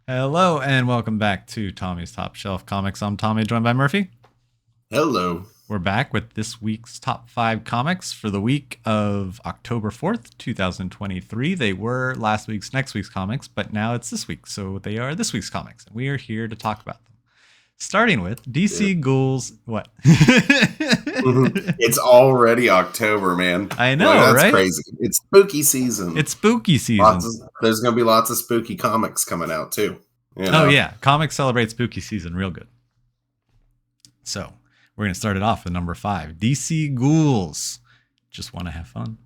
Hello and welcome back to Tommy's Top Shelf Comics. I'm Tommy, joined by Murphy. Hello. We're back with this week's top 5 comics for the week of October 4th, 2023. They were next week's comics, but now it's this week, so they are this week's comics, and we are here to talk about them. Starting with DC Ghouls. What? It's already October, man. I know, that's right? crazy. It's spooky season. It's spooky season. There's going to be lots of spooky comics coming out, too. Oh, yeah. Comics celebrate spooky season real good. So, we're going to start it off with number 5. DC Ghouls. Just want to have fun.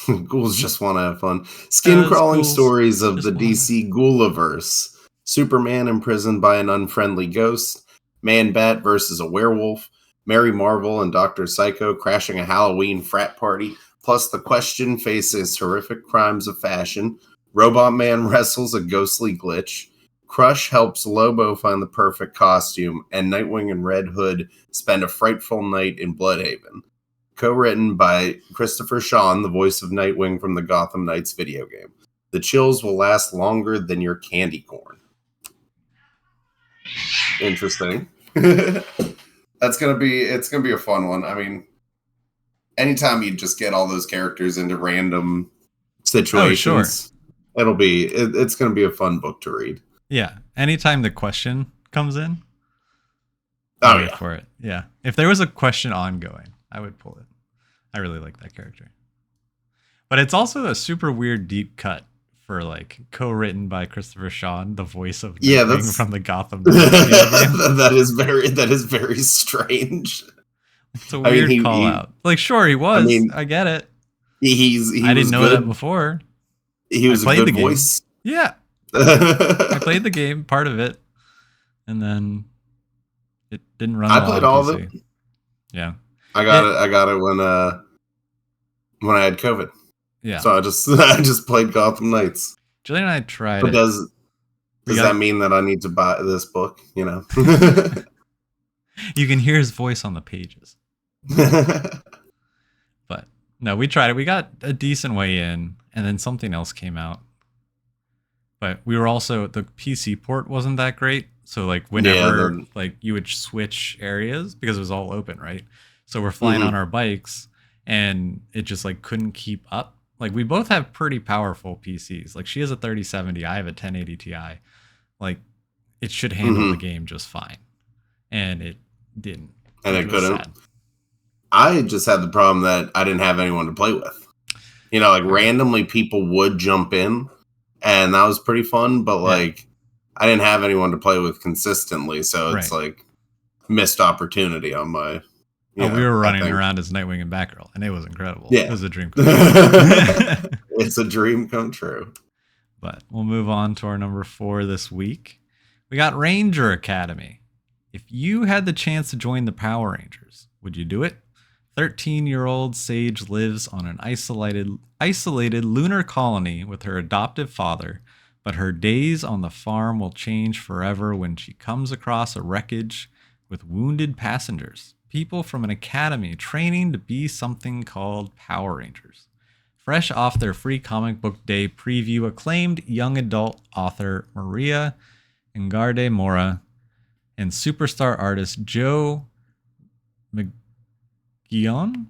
Ghouls just want to have fun. Skin-crawling stories of the DC Ghouliverse. Superman imprisoned by an unfriendly ghost. Man-Bat versus a werewolf. Mary Marvel and Dr. Psycho crashing a Halloween frat party. Plus, the Question faces horrific crimes of fashion. Robot Man wrestles a ghostly glitch. Crush helps Lobo find the perfect costume. And Nightwing and Red Hood spend a frightful night in Bloodhaven. Co-written by Christopher Sean, the voice of Nightwing from the Gotham Knights video game. The chills will last longer than your candy corn. Interesting. It's gonna be a fun one. I mean, anytime you just get all those characters into random situations, it's gonna be a fun book to read. Yeah. Anytime the Question comes in, for it. Yeah. If there was a Question ongoing, I would pull it. I really like that character. But it's also a super weird deep cut for like co-written by Christopher Sean, the voice of Nightwing from the Gotham Knights game. that is very strange. It's a weird call out. Like, sure, he was. I get it. I didn't know that before. He was a good voice. Yeah. I played the game, part of it, and then it didn't run. I played all of it. Yeah. I got it when I had COVID. Yeah. So I just played Gotham Knights. Julian and I tried it. Does that mean that I need to buy this book? You know. You can hear his voice on the pages. But no, we tried it. We got a decent way in, and then something else came out. But we were also, the PC port wasn't that great. So like whenever like you would switch areas, because it was all open, right? So we're flying on our bikes and it just like couldn't keep up. Like we both have pretty powerful PCs. Like she has a 3070, I have a 1080 Ti. Like it should handle the game just fine. And it didn't. And it couldn't. Sad. I just had the problem that I didn't have anyone to play with. You know, like randomly people would jump in. And that was pretty fun, but like I didn't have anyone to play with consistently, so it's like missed opportunity on my. We were running around as Nightwing and Batgirl, and it was incredible. Yeah. It was a dream come true. It's a dream come true. But we'll move on to our number 4 this week. We got Ranger Academy. If you had the chance to join the Power Rangers, would you do it? 13-year-old Sage lives on an isolated lunar colony with her adoptive father, but her days on the farm will change forever when she comes across a wreckage with wounded passengers, people from an academy training to be something called Power Rangers. Fresh off their free comic book day preview, acclaimed young adult author Maria Engarde Mora and superstar artist Joe Mikyung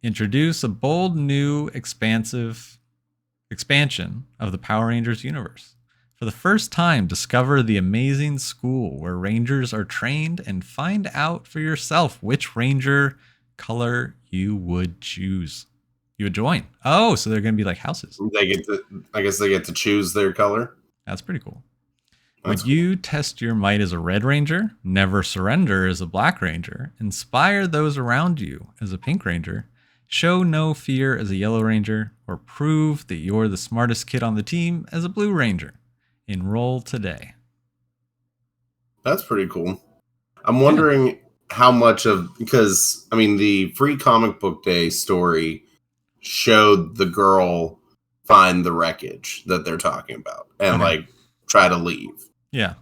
introduce a bold new expansion of the Power Rangers universe. For the first time, discover the amazing school where Rangers are trained and find out for yourself which Ranger color you would choose. You would join. Oh, so they're going to be like houses. I guess they get to choose their color. That's pretty cool. Would you test your might as a Red Ranger, never surrender as a Black Ranger, inspire those around you as a Pink Ranger, show no fear as a Yellow Ranger, or prove that you're the smartest kid on the team as a Blue Ranger? Enroll today. That's pretty cool. I'm wondering how much because I mean the free comic book day story showed the girl find the wreckage that they're talking about and like try to leave. Yeah.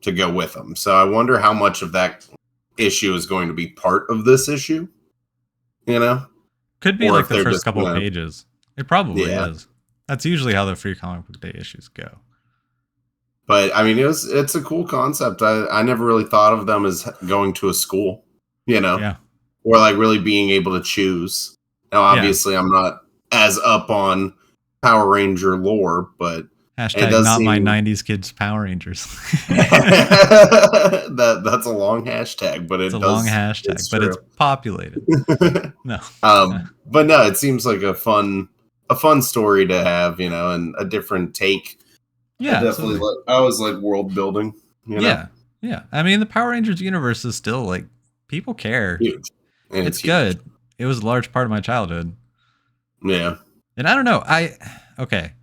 To go with them. So I wonder how much of that issue is going to be part of this issue. You know? Could be like the first couple of pages. It probably is. That's usually how the Free Comic Book Day issues go. But I mean, it's a cool concept. I never really thought of them as going to a school, Yeah. or like really being able to choose. Now, obviously, I'm not as up on Power Ranger lore, but it Hashtag does not seem my 90s kids Power Rangers. that's a long hashtag, but It's a long hashtag, but it's populated. No. But no, it seems like a fun story to have, and a different take. Yeah, I always like world building. Yeah. I mean, the Power Rangers universe is still like people care. Huge. And it's good. Huge. It was a large part of my childhood. Yeah. And I don't know. Okay.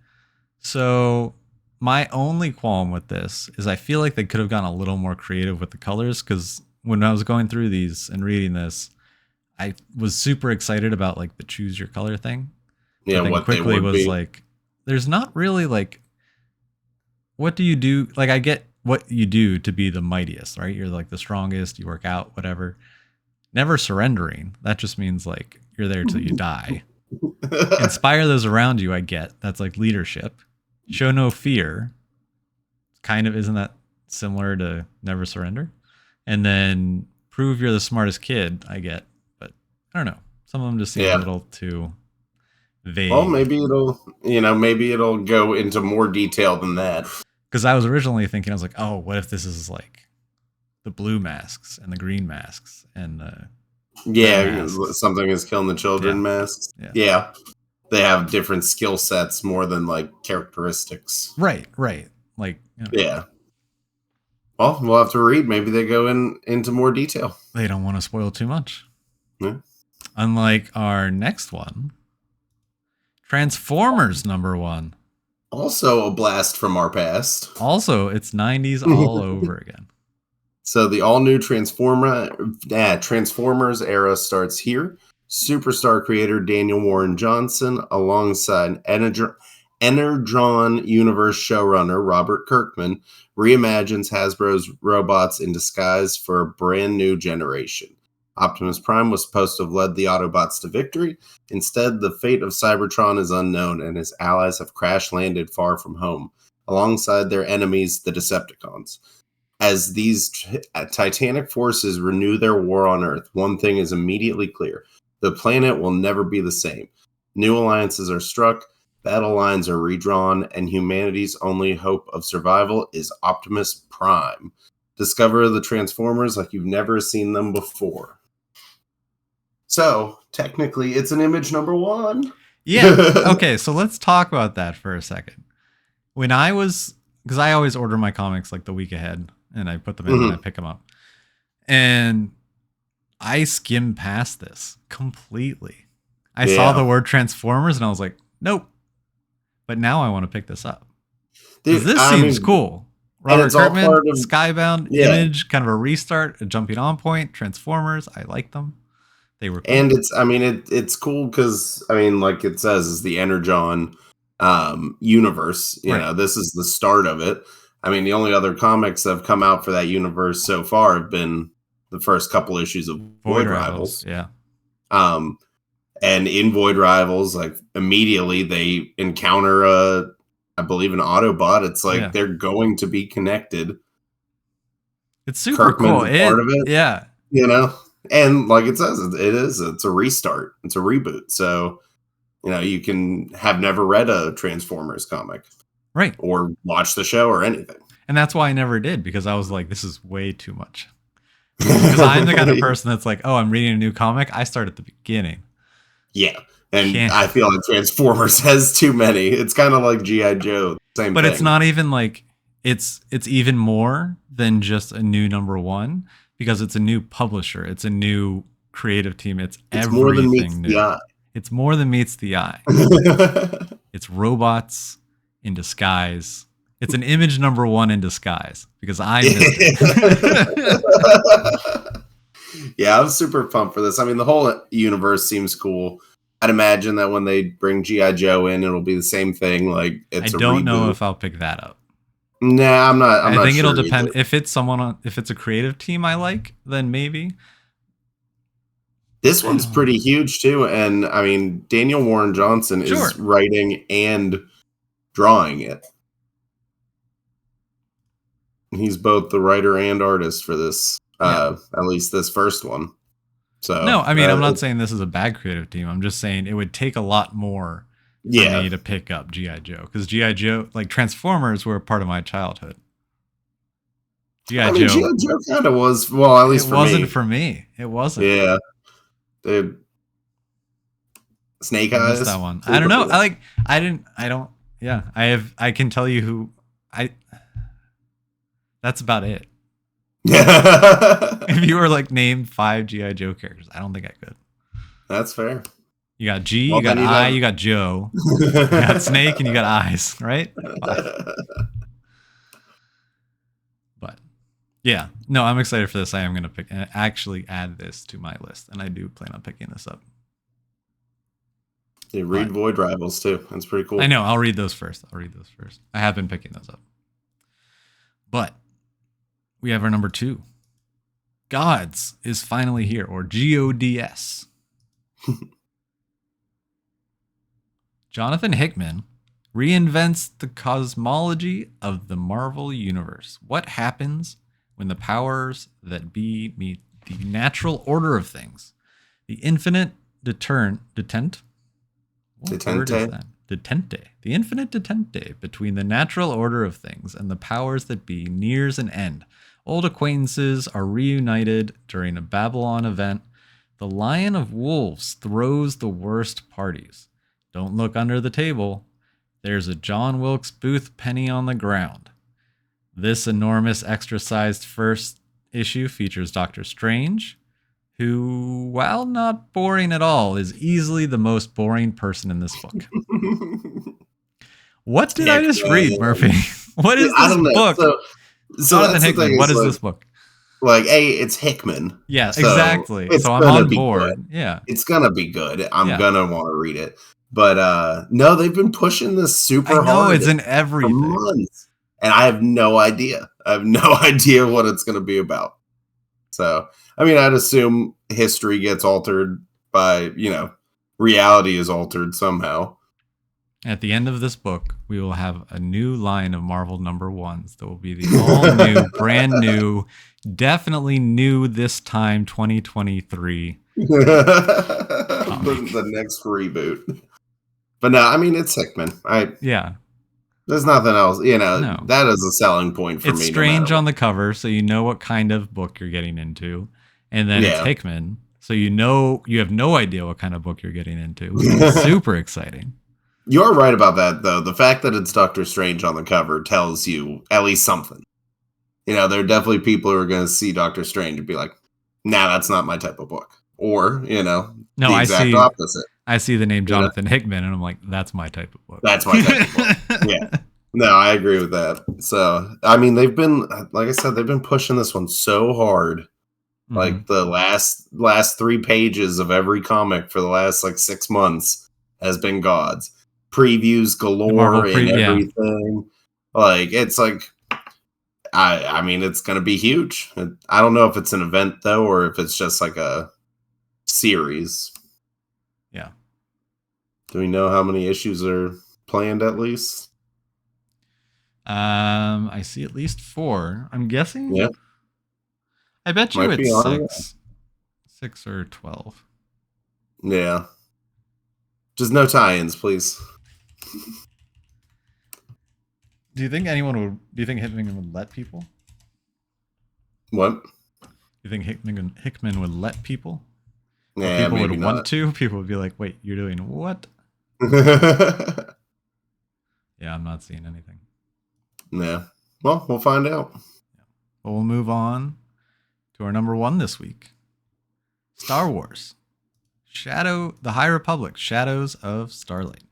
So my only qualm with this is I feel like they could have gone a little more creative with the colors, because when I was going through these and reading this, I was super excited about like the choose your color thing. Yeah, but then what quickly they would was be. like, there's not really like, what do you do? Like, I get what you do to be the mightiest, right? You're like the strongest, you work out, whatever. Never surrendering. That just means like you're there till you die. Inspire those around you, I get. That's like leadership. Show no fear. Kind of, isn't that similar to never surrender? And then prove you're the smartest kid, I get. But I don't know. Some of them just seem a little too vague. Well, maybe it'll go into more detail than that. Because I was originally thinking, I was like, oh, what if this is like the blue masks and the green masks and the something is killing the children masks. Yeah. They have different skill sets more than like characteristics. Right. Like, yeah. Well, we'll have to read. Maybe they go into more detail. They don't want to spoil too much. Yeah. Unlike our next one, Transformers #1. Also a blast from our past. Also, it's 90s all over again. So the all-new Transformers era starts here. Superstar creator Daniel Warren Johnson, alongside Energon Universe showrunner Robert Kirkman, reimagines Hasbro's robots in disguise for a brand new generation. Optimus Prime was supposed to have led the Autobots to victory. Instead, the fate of Cybertron is unknown, and his allies have crash-landed far from home, alongside their enemies, the Decepticons. As these titanic forces renew their war on Earth, one thing is immediately clear. The planet will never be the same. New alliances are struck, battle lines are redrawn, and humanity's only hope of survival is Optimus Prime. Discover the Transformers like you've never seen them before. So, technically, it's an Image #1. Yeah. Okay, so let's talk about that for a second. When I was, because I always order my comics like the week ahead, and I put them in and I pick them up. And I skimmed past this completely. I saw the word Transformers and I was like, nope. But now I want to pick this up. Dude, this seems cool. Robert Kirkman, Skybound, Image, kind of a restart, a jumping on point, Transformers. I like them. They were cool. And it's cool because, like it says, is the Energon universe. You know, this is the start of it. The only other comics that have come out for that universe so far have been the first couple issues of Void Rivals. Yeah. And in Void Rivals, like immediately they encounter I believe an Autobot. It's like they're going to be connected. It's super cool. Part of it. Yeah. And like it says, it's a restart. It's a reboot. So, you can have never read a Transformers comic. Right. Or watch the show or anything. And that's why I never did, because I was like, this is way too much. Because I'm the kind of person that's like, oh, I'm reading a new comic. I start at the beginning. Yeah. And I feel like Transformers has too many. It's kind of like G.I. Joe. Same but thing. It's not even like, it's even more than just a new #1, because it's a new publisher. It's a new creative team. It's everything more than meets new. The eye. It's more than meets the eye. It's robots in disguise. It's an Image #1 in disguise, because I missed it. Yeah, I'm super pumped for this. The whole universe seems cool. I'd imagine that when they bring G.I. Joe in, it'll be the same thing. Like it's I don't know if I'll pick that up. Nah, I'm not. I think it'll depend. If it's if it's a creative team I like, then maybe. This one's pretty huge too, and Daniel Warren Johnson is writing and drawing it. He's both the writer and artist for this, at least this first one. So no, I mean, I'm not saying this is a bad creative team. I'm just saying it would take a lot more for me to pick up G.I. Joe, because G.I. Joe, like Transformers, were a part of my childhood. G.I. Joe kind of was. Well, at least it wasn't for me. It wasn't. Yeah, dude. Snake Eyes. That one. I don't know. Yeah, I can tell you who. That's about it. If you were like name 5 G.I. Joe characters, I don't think I could. That's fair. You got G, you got I, you got Joe, you got Snake, and you got Eyes, right? 5. But yeah, no, I'm excited for this. I am going to pick and actually add this to my list, and I do plan on picking this up. Yeah, read Void Rivals too. That's pretty cool. I know. I'll read those first. I have been picking those up. But we have our number 2. G.O.D.S is finally here, or G.O.D.S. Jonathan Hickman reinvents the cosmology of the Marvel Universe. What happens when the powers that be meet the natural order of things? The infinite detente. The infinite detente between the natural order of things and the powers that be nears an end. Old acquaintances are reunited during a Babylon event. The Lion of Wolves throws the worst parties. Don't look under the table. There's a John Wilkes Booth penny on the ground. This enormous extra-sized first issue features Doctor Strange, who, while not boring at all, is easily the most boring person in this book. What did I just read, Murphy? What is this book? So Jonathan Hickman, what is this book? Like, it's Hickman. Yeah, exactly. So I'm on board. Good. Yeah. It's going to be good. I'm going to want to read it. But no, they've been pushing this super hard. It's in everything. For months, and I have no idea. I have no idea what it's going to be about. So, I mean, I'd assume history gets altered by, reality is altered somehow. At the end of this book, we will have a new line of Marvel number 1s that will be the all new, brand new, definitely new this time 2023. The next reboot. But no, I mean, it's Hickman. There's nothing else. No. That is a selling point for me. It's Strange on the cover, so you know what kind of book you're getting into. And then it's Hickman, so you have no idea what kind of book you're getting into. It's super exciting. You're right about that, though. The fact that it's Doctor Strange on the cover tells you at least something. There are definitely people who are going to see Doctor Strange and be like, nah, that's not my type of book. Or, the exact opposite. I see the name Jonathan Hickman, and I'm like, that's my type of book. That's my type of book. Yeah. No, I agree with that. So, I mean, they've been, like I said, they've been pushing this one so hard. Mm-hmm. Like, the last 3 pages of every comic for the last, 6 months has been G.O.D.S. Previews galore and everything. Yeah. Like, it's like, I mean, it's going to be huge. I don't know if it's an event, though, or if it's just like a series. Yeah. Do we know how many issues are planned at least? I see at least 4. I'm guessing. Yeah. I bet you it's 6. 6 or 12. Yeah. Just no tie-ins, please. Do you think Hickman would let people? What? Do you think Hickman would let people? Yeah, people maybe would not. Want to. People would be like, "Wait, you're doing what?" Yeah, I'm not seeing anything. Yeah. Well, we'll find out. Yeah. Well, we'll move on to our number 1 this week. Star Wars. The High Republic, Shadows of Starlight.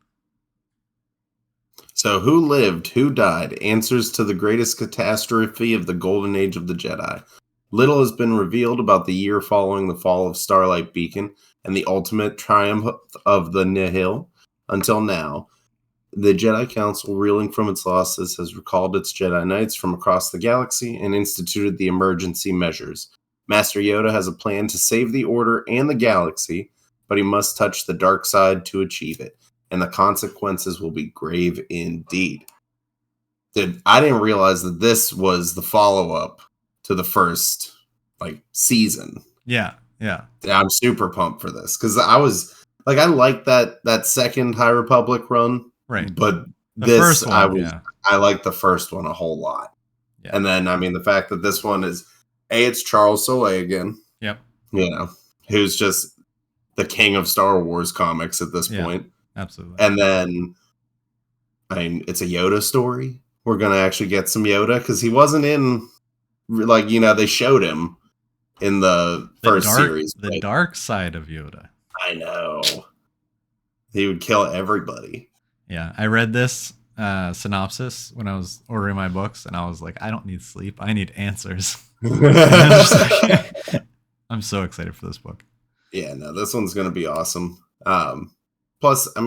So, who lived, who died? Answers to the greatest catastrophe of the golden age of the Jedi. Little has been revealed about the year following the fall of Starlight Beacon and the ultimate triumph of the Nihil. Until now, the Jedi Council, reeling from its losses, has recalled its Jedi Knights from across the galaxy and instituted the emergency measures. Master Yoda has a plan to save the Order and the galaxy, but he must touch the dark side to achieve it. and the consequences will be grave indeed. Dude, I didn't realize that this was the follow-up to the first season. Yeah. I'm super pumped for this because I like that second High Republic run, right? But The first one, I like the first one a whole lot. Yeah. And then the fact that this one is it's Charles Soule again. Yep. Who's just the king of Star Wars comics at this point. Absolutely. And then it's a Yoda story. We're gonna actually get some Yoda because he wasn't in they showed him in the first series. The dark side of Yoda. I know. He would kill everybody. Yeah. I read this synopsis when I was ordering my books, and I was like, I don't need sleep. I need answers. I'm so excited for this book. Yeah, no, this one's going to be awesome. Plus, I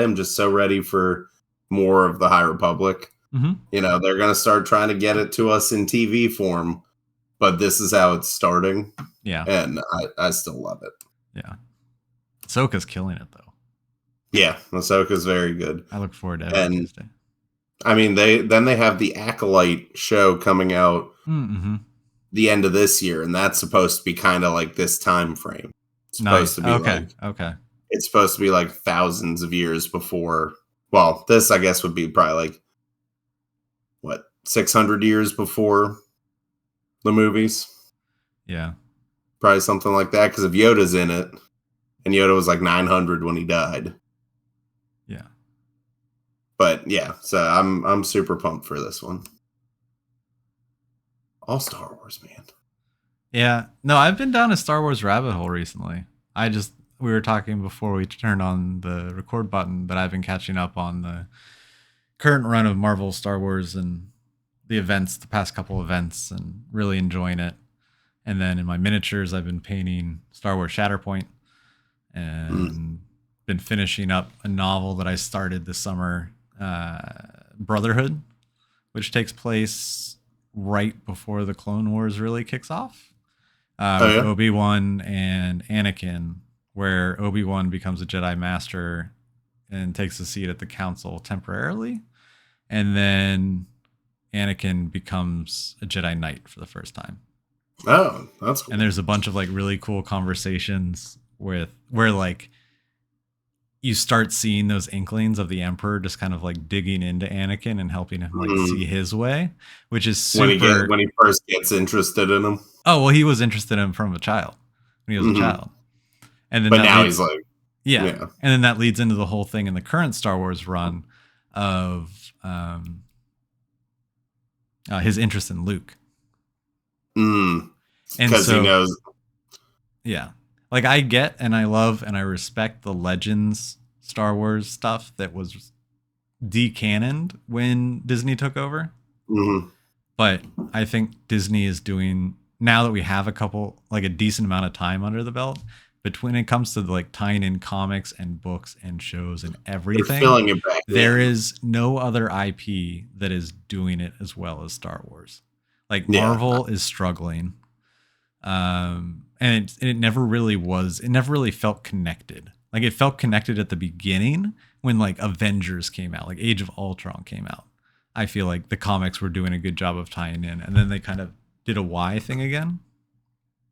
am just so ready for more of the High Republic. Mm-hmm. They're going to start trying to get it to us in TV form, but this is how it's starting. Yeah. And I still love it. Yeah. Ahsoka's killing it, though. Yeah, Ahsoka's very good. I look forward to every Tuesday. They have the Acolyte show coming out the end of this year, and that's supposed to be kind of like this time frame. It's supposed to be okay. It's supposed to be like thousands of years before. Well, this I guess would be probably 600 years before the movies. Yeah, probably something like that. Because if Yoda's in it, and Yoda was 900 when he died. Yeah. But yeah, so I'm super pumped for this one. All Star Wars, man. Yeah. No, I've been down a Star Wars rabbit hole recently. We were talking before we turned on the record button, but I've been catching up on the current run of Marvel Star Wars and the past couple events, and really enjoying it. And then in my miniatures, I've been painting Star Wars Shatterpoint, and been finishing up a novel that I started this summer, Brotherhood, which takes place right before the Clone Wars really kicks off. Obi-Wan and Anakin, where Obi-Wan becomes a Jedi Master and takes a seat at the Council temporarily, and then Anakin becomes a Jedi Knight for the first time. Oh, that's cool. And there's a bunch of really cool conversations where you start seeing those inklings of the Emperor just kind of digging into Anakin and helping him see his way, which is super. When he first gets interested in him. Oh, well, he was interested in him from a child when he was a child. And then but now he's yeah. And then that leads into the whole thing in the current Star Wars run of his interest in Luke. Because he knows. Yeah. I get and I love and I respect the Legends Star Wars stuff that was de-canoned when Disney took over. Mm-hmm. But I think Disney is doing, now that we have a decent amount of time under the belt, when it comes to tying in comics and books and shows and everything, they're filling it back there is no other IP that is doing it as well as Star Wars. Marvel is struggling. And it never really was. It never really felt connected. It felt connected at the beginning when Avengers came out, Age of Ultron came out. I feel like the comics were doing a good job of tying in, and then they kind of did a Y thing again.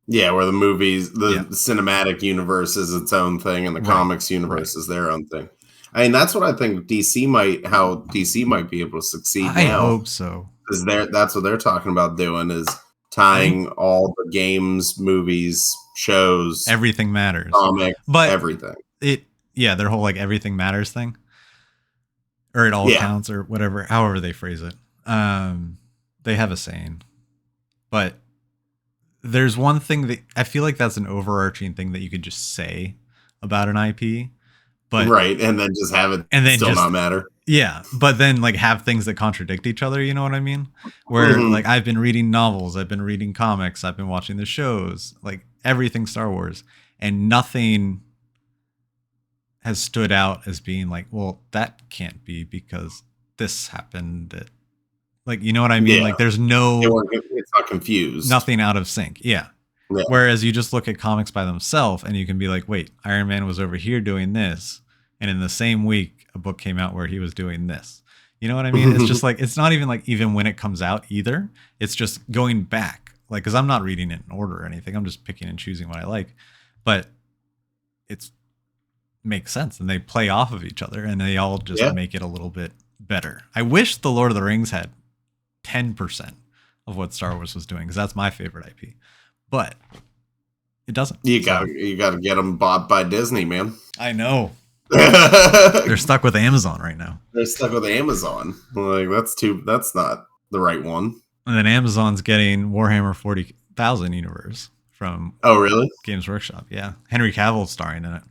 Yeah, where the movies, the cinematic universe is its own thing, and the comics universe is their own thing. That's what I think DC might be able to succeed now. I hope so. Because that's what they're talking about doing is tying all the games, movies, shows, everything matters, comics, everything. Their whole everything matters thing, or it all counts, or whatever, however they phrase it. They have a saying, but there's one thing that I feel like that's an overarching thing that you could just say about an IP, but and then just have it and then still not matter. Yeah, but then have things that contradict each other, you know what I mean? Where I've been reading novels, I've been reading comics, I've been watching the shows, everything Star Wars, and nothing has stood out as being well, that can't be because this happened. You know what I mean? Yeah. There's no, it's not confused. Nothing out of sync. Yeah. Whereas you just look at comics by themselves and you can be wait, Iron Man was over here doing this, and in the same week, a book came out where he was doing this. You know what I mean? It's just like, it's not even like even when it comes out either. It's just going back. Like, because I'm not reading it in order or anything. I'm just picking and choosing what I like. But it's makes sense. And they play off of each other and they all just make it a little bit better. I wish the Lord of the Rings had 10% of what Star Wars was doing, because that's my favorite IP. But it doesn't. You got to get them bought by Disney, man. I know. They're stuck with Amazon right now. They're stuck with Amazon. Like, that's not the right one. And then Amazon's getting Warhammer 40,000 universe from really? Games Workshop. Yeah. Henry Cavill starring in it.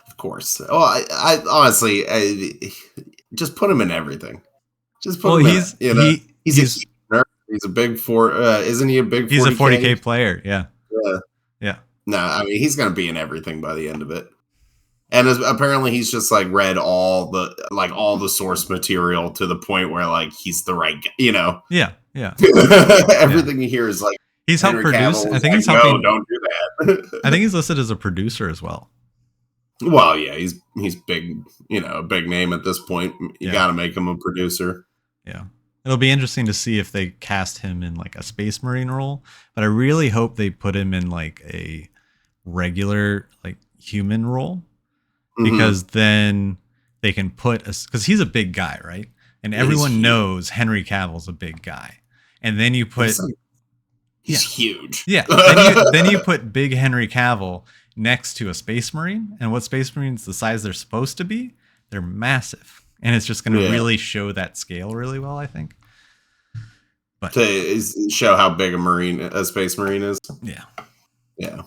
Of course. Oh, I honestly, just put him in everything. Just put him in. He's a big isn't he a big 40K? He's a 40K player. Yeah. Yeah. No, I mean, he's going to be in everything by the end of it. And apparently he's just like read all the source material to the point where like he's the right guy, you know? Yeah. Yeah. Everything you hear is like, he's helped produce. I think he's helping. No, don't do that. I think he's listed as a producer as well. Well, yeah, he's big, a big name at this point. You got to make him a producer. Yeah. It'll be interesting to see if they cast him in like a Space Marine role, but I really hope they put him in like a regular like human role. Because then they can put because he's a big guy, right? And everyone knows Henry Cavill's a big guy. And then you put he's huge. Yeah. Then you put big Henry Cavill next to a Space Marine, and what Space Marines the size they're supposed to be, they're massive. And it's just going to really show that scale really well, I think. But to show how big a Space Marine is. Yeah. Yeah.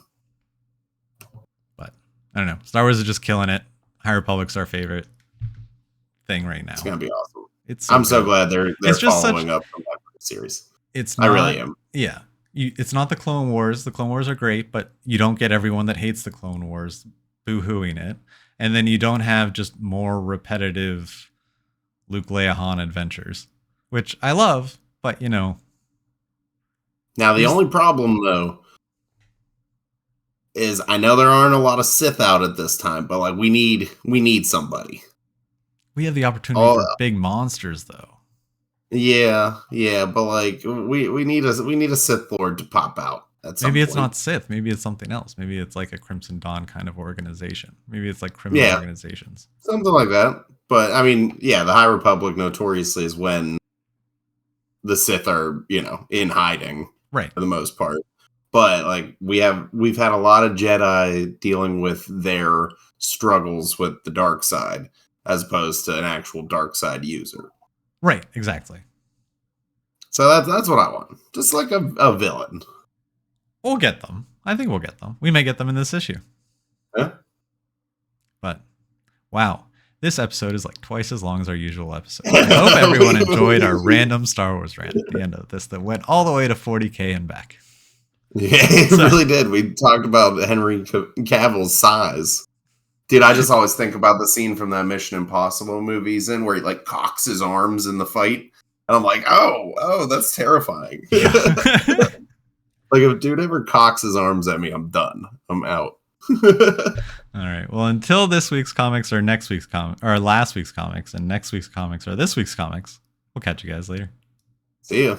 I don't know. Star Wars is just killing it. High Republic's our favorite thing right now. It's gonna be awesome. I'm so glad they're following up from that series. I really am. Yeah, it's not the Clone Wars. The Clone Wars are great, but you don't get everyone that hates the Clone Wars boo-hooing it, and then you don't have just more repetitive Luke, Leia, Han adventures, which I love, but Now the only problem though is I know there aren't a lot of Sith out at this time, but like we need somebody. We have the opportunity for big monsters though. Yeah, but like we need a Sith Lord to pop out. Maybe it's not Sith, maybe it's something else. Maybe it's like a Crimson Dawn kind of organization. Maybe it's like criminal organizations. Something like that. But I mean, the High Republic notoriously is when the Sith are, in hiding. Right. For the most part. But like we've had a lot of Jedi dealing with their struggles with the dark side as opposed to an actual dark side user. Right, exactly. So that's what I want. Just like a villain. We'll get them. I think we'll get them. We may get them in this issue. Yeah. But wow, this episode is like twice as long as our usual episode. I hope everyone enjoyed our random Star Wars rant at the end of this that went all the way to 40K and back. Yeah, it really did. We talked about Henry Cavill's size. Dude, I just always think about the scene from that Mission Impossible movies where he like cocks his arms in the fight. And I'm like, oh, that's terrifying. Yeah. Like if dude ever cocks his arms at me, I'm done. I'm out. All right. Well, until this week's comics or next week's or last week's comics and next week's comics or this week's comics, we'll catch you guys later. See ya.